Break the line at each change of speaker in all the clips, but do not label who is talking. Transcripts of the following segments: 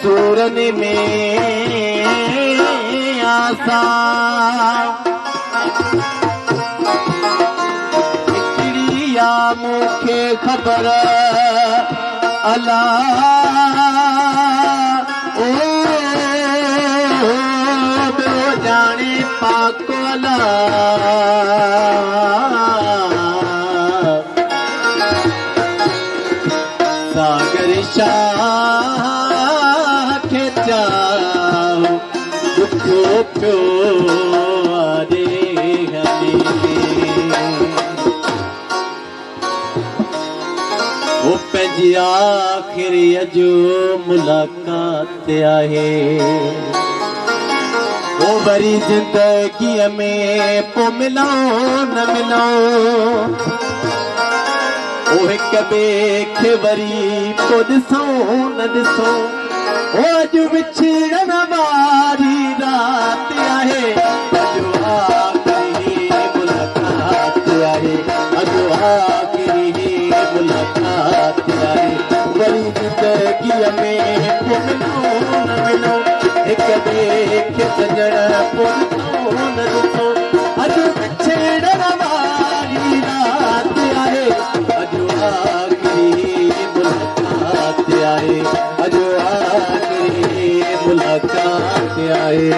सूरन में आसा हिकिड़िया मूंखे ख़बर अला ओ ॿियो ॼाणे पाक अला सागर शाह दुखो पियो आरे हले वो पंहिंजी आख़िरीअ जो मुलाक़ात आहे वो वरी ज़िंदगीअ में पोइ मिलो न मिलो वो हिक ॿिए खे वरी पोइ ॾिसो न ॾिसो अॼु विछड़ण वारी रात आहे अॼु आख़िरी मुलाक़ात आहे अॼु आख़िरी मुलाक़ात आहे वरी ज़िंदगीअ में पोइ मिलो न मिलो हिक ॿिए खे सॼण पोइ ॾिसो न ॾिसो अॼु विछड़ण वारी रात आहे अॼु आख़िरी मुलाक़ात आहे अॼु मुलाक़ात आहे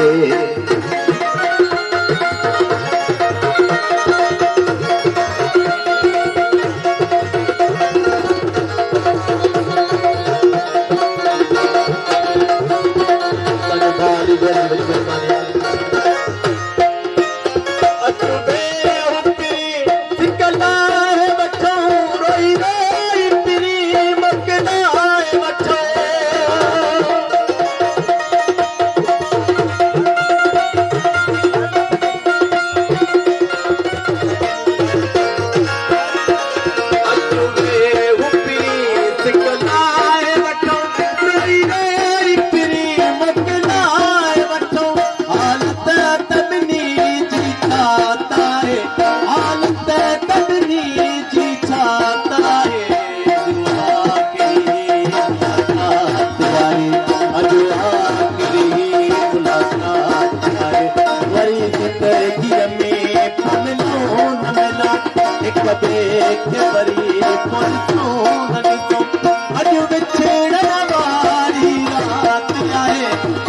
अॼु विछड़ण वारी रात आहे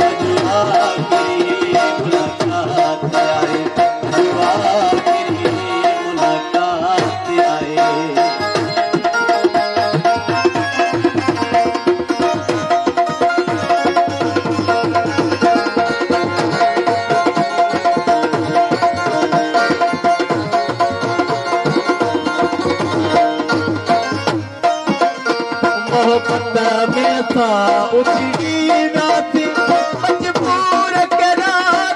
अॼु आख़िरी मुलाक़ात आहे अॼु आख़िरी मुलाक़ात आहे उजड़ी राती मजबूर करा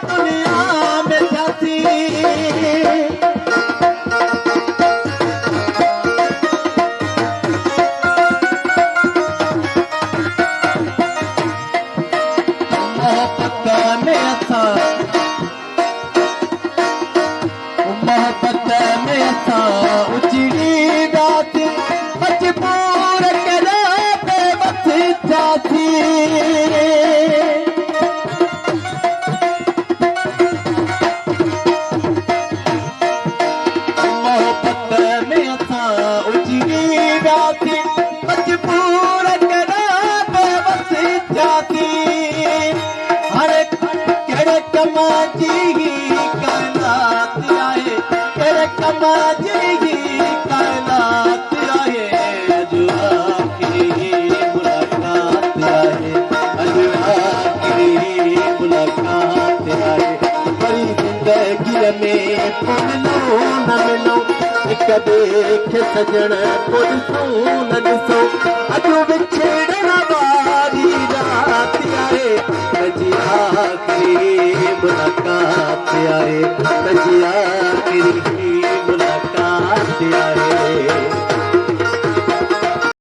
दुनिया में जाती मोहब्बत में असां उजड़ी राती मजबूर करा जाती मोहब्बत में असां उजड़ी राती मजबूर करा बेबस जाती हर कहिड़े कम जी काइनात आहे कहिड़े कम जी काइनात आहे अॼु आख़िरी मुलाक़ात आहे अॼु आख़िरी मुलाक़ात आहे वरी ज़िंदगीअ में पोइ मिलो न मिलो हिक देख सजण पुरसो न ॾिसो अॼु विछड़ण वारी रात आहे सजी आख़िरी मुलाक़ात आहे सजी आख़िरी